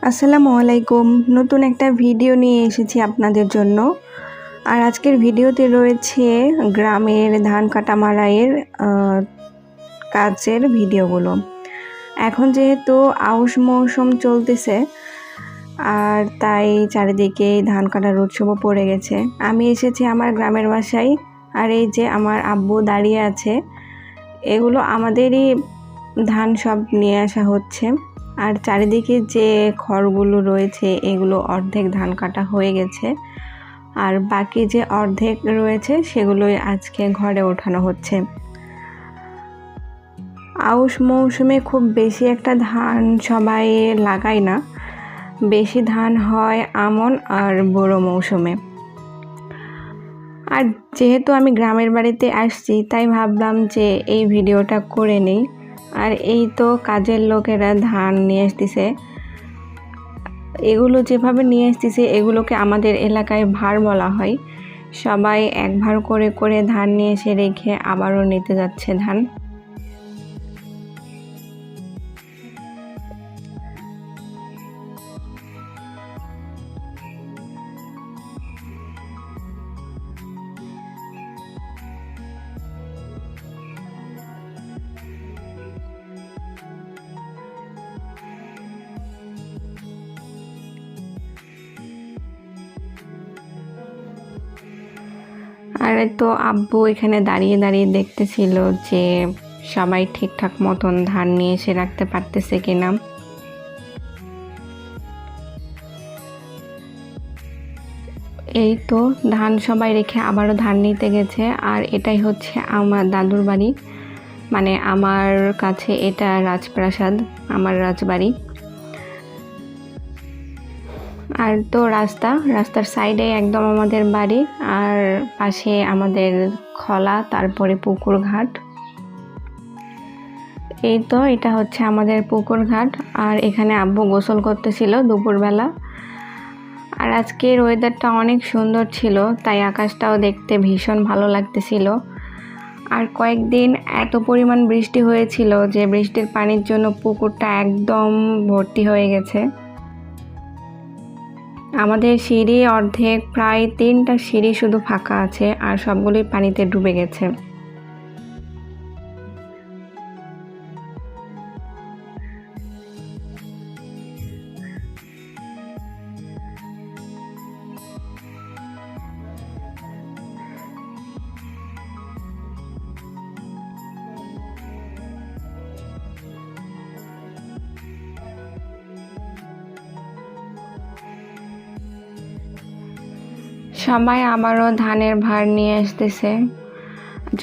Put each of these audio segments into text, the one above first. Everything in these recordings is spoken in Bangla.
আসসালামু আলাইকুম। নতুন একটা ভিডিও নিয়ে এসেছি আপনাদের জন্য। আর আজকের ভিডিওতে রয়েছে গ্রামের ধান কাটা মাড়াইয়ের কাজের ভিডিওগুলো। এখন যেহেতু আউশ মৌসুম চলতেছে আর তাই চারিদিকে ধান কাটার উৎসবও পড়ে গেছে। আমি এসেছি আমার গ্রামের বাসায়, আর এই যে আমার আব্বু দাঁড়িয়ে আছে, এগুলো আমাদেরই ধান সব নিয়ে আসা হচ্ছে। আর চারিদিকে যে খড়গুলো রয়েছে এগুলো অর্ধেক ধান কাটা হয়ে গেছে, আর বাকি যে অর্ধেক রয়েছে সেগুলোই আজকে ঘরে ওঠানো হচ্ছে। আউশ মৌসুমে খুব বেশি একটা ধান সবাই লাগায় না, বেশি ধান হয় আমন আর বোরো মৌসুমে। আর যেহেতু আমি গ্রামের বাড়িতে আসছি তাই ভাবলাম যে এই ভিডিওটা করে নিই। আর এই তো কাজের লোকেরা ধান নিয়ে আসতেছে, এগুলো যেভাবে নিয়ে আসতেছে এগুলোকে আমাদের এলাকায় ভার বলা হয়। সবাই এক ভার করে করে ধান নিয়ে এসে রেখে আবারও নিতে যাচ্ছে ধান। আর তো আব্বু এখানে দাঁড়িয়ে দাঁড়িয়ে দেখতেছিল যে সবাই ঠিকঠাক মতন ধান নিয়ে এসে রাখতে পারতেছে কিনা। এই তো ধান সবাই রেখে আবারও ধান নিতে গেছে। আর এটাই হচ্ছে আমার দাদুর বাড়ি, মানে আমার কাছে এটা রাজপ্রাসাদ, আমার রাজবাড়ি। আর তো রাস্তার সাইডে একদম আমাদের বাড়ি, আর পাশে আমাদের খলা, তারপরে পুকুর ঘাট। এই তো এটা হচ্ছে আমাদের পুকুর ঘাট, আর এখানে আব্বু গোসল করতেছিল দুপুরবেলা। আর আজকের ওয়েদারটা অনেক সুন্দর ছিল, তাই আকাশটাও দেখতে ভীষণ ভালো লাগতেছিল। আর কয়েকদিন এত পরিমাণ বৃষ্টি হয়েছিল যে বৃষ্টির পানির জন্য পুকুরটা একদম ভর্তি হয়ে গেছে। আমাদের সিঁড়ি অর্ধেক, প্রায় 3টা সিঁড়ি শুধু ফাঁকা আছে, আর সবগুলোই পানিতে ডুবে গেছে। সবাই আবারও ধানের ভার নিয়ে আসতেছে।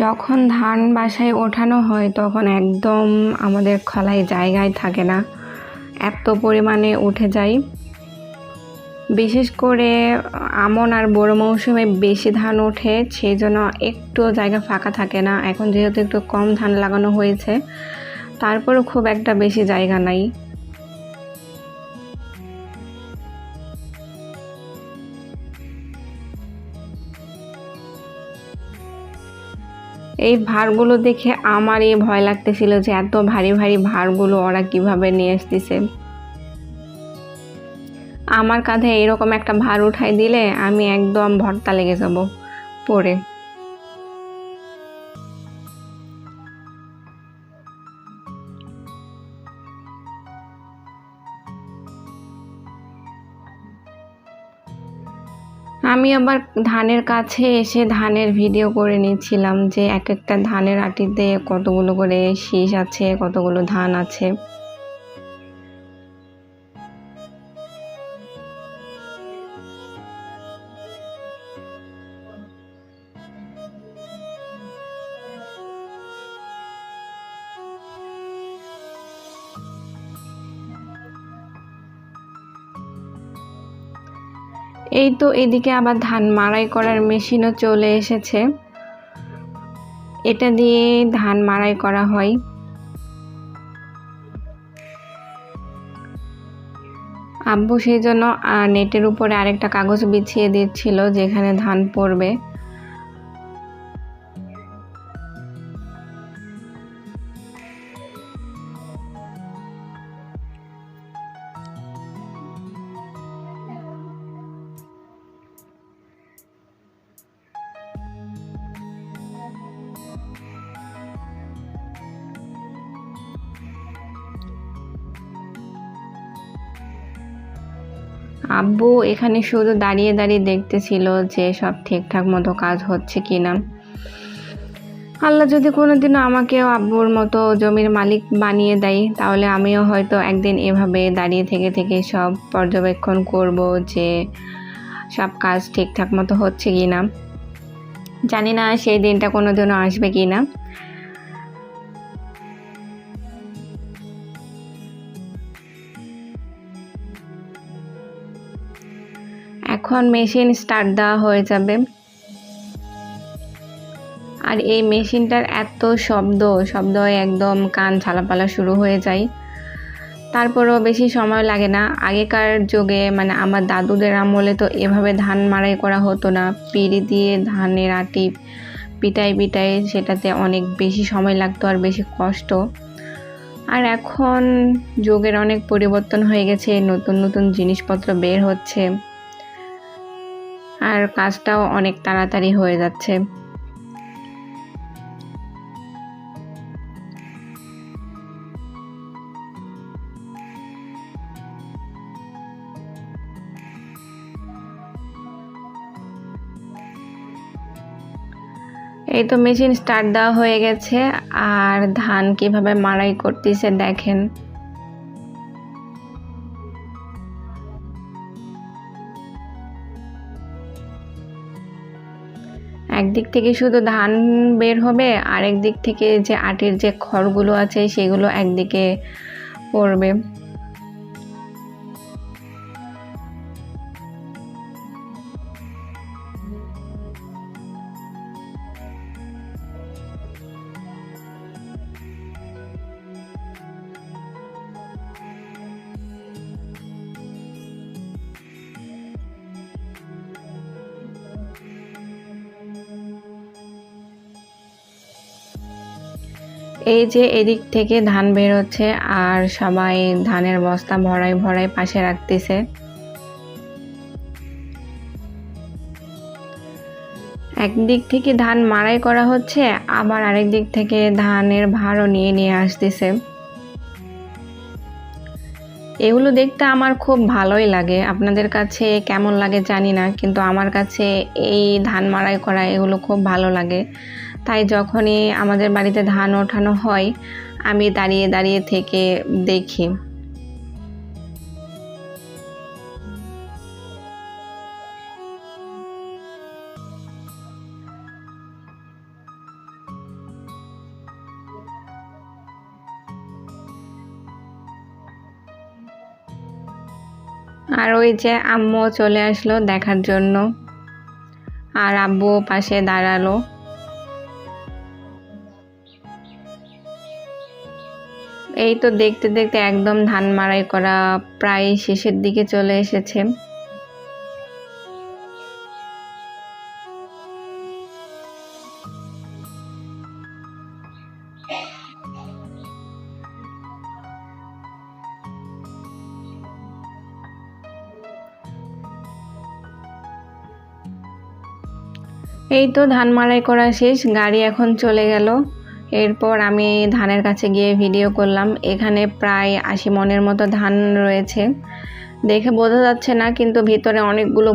যখন ধান বাসায় ওঠানো হয় তখন একদম আমাদের খলায় জায়গায় থাকে না, এত পরিমাণে উঠে যায়। বিশেষ করে আমন আর বোরো মৌসুমে বেশি ধান ওঠে, সেই জন্য একটু জায়গা ফাঁকা থাকে না। এখন যেহেতু একটু কম ধান লাগানো হয়েছে, তারপরও খুব একটা বেশি জায়গা নাই। এই ভারগুলো দেখে আমারই ভয় লাগতেছিল যে এত ভারী ভারী ভারগুলো ওরা কিভাবে নিয়ে আসতেছে। আমার কাঁধে এরকম একটা ভার উঠাই দিলে আমি একদম ভর্তা লেগে যাব পড়ে। আমি আবার ধানের কাছে এসে ধানের ভিডিও করে নিচ্ছিলাম যে এক একটা ধানের আটিতে কতগুলো করে শীষ আছে, কতগুলো ধান আছে। এই তো এদিকে আবার ধান মাড়াই করার মেশিনও চলে এসেছে, এটা দিয়ে ধান মাড়াই করা হয়। আব্বু সেই জন্য নেটের উপরে আরেকটা কাগজ বিছিয়ে দিচ্ছিল যেখানে ধান পড়বে। আব্বু এখানে শুধু দাঁড়িয়ে দাঁড়িয়ে দেখতেছিল যে সব ঠিকঠাক মতো কাজ হচ্ছে কিনা। আল্লাহ যদি কোনোদিনও আমাকেও আব্বুর মতো জমির মালিক বানিয়ে দেয়, তাহলে আমিও হয়তো একদিন এভাবে দাঁড়িয়ে থেকে থেকে সব পর্যবেক্ষণ করব যে সব কাজ ঠিকঠাক মতো হচ্ছে কিনা। জানি না সেই দিনটা কোনোদিনও আসবে কিনা। এখন মেশিন স্টার্ট দেওয়া হয়ে যাবে। আর এই মেশিনটার এত শব্দ একদম কান ঝালাপালা শুরু হয়ে যায়। তারপরেও বেশি সময় লাগে না। আগেকার যুগে মানে আমার দাদুদের আমলে তো এভাবে ধান মাড়াই করা হতো না, পিঁড়ি দিয়ে ধানের আটি পিটাই সেটাতে অনেক বেশি সময় লাগতো আর বেশি কষ্ট। আর এখন যুগের অনেক পরিবর্তন হয়ে গেছে, নতুন নতুন জিনিসপত্র বের হচ্ছে আর কাজটাও অনেক তাড়াতাড়ি হয়ে যাচ্ছে। এই তো মেশিন স্টার্ট দেওয়া হয়ে গেছে আর ধান কিভাবে মাড়াই করতেছে দেখেন। একদিক থেকে শুধু ধান বের হবে আর একদিক থেকে যে আটির যে খড়গুলো আছে সেগুলো একদিকে পড়বে। এই যে এদিক থেকে ধান বের হচ্ছে আর সবাই ধানের বস্তা ভরাই পাশে রাখতেছে। একদিক থেকে ধান মাড়াই করা হচ্ছে, আবার আরেক দিক থেকে ধানের ভারও নিয়ে আসতেছে। এগুলো দেখতে আমার খুব ভালোই লাগে। আপনাদের কাছে কেমন লাগে জানি না, কিন্তু আমার কাছে এই ধান মাড়াই করা এগুলো খুব ভালো লাগে। তাই যখনই আমাদের বাড়িতে ধান ওঠানো হয় আমি দাঁড়িয়ে থেকে দেখি। আর ওই যে আম্মু চলে আসলো দেখার জন্য আর আব্বু পাশে দাঁড়ালো। এই তো দেখতে দেখতে একদম ধান মাড়াই করা প্রায় শেষের দিকে চলে এসেছে। এই তো ধান মাড়াই করা শেষ, গাড়ি এখন চলে গেল। এরপর আমি ধানের কাছে গিয়ে ভিডিও করলাম। এখানে প্রায় 80 মনের মতো ধান রয়েছে, দেখে বোঝা যাচ্ছে না, কিন্তু ভিতরে অনেকগুলো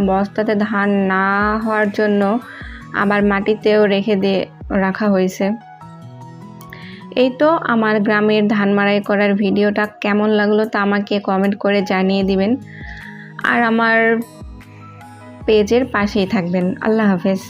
বস্তাতে ধান না হওয়ার জন্য আবার মাটিতেও রাখা হয়েছে। এই তো আমার গ্রামের ধান মাড়াই করার ভিডিওটা কেমন লাগলো তা আমাকে কমেন্ট করে জানিয়ে দিবেন আর আমার পেজের পাশেই থাকবেন। আল্লাহ হাফেজ।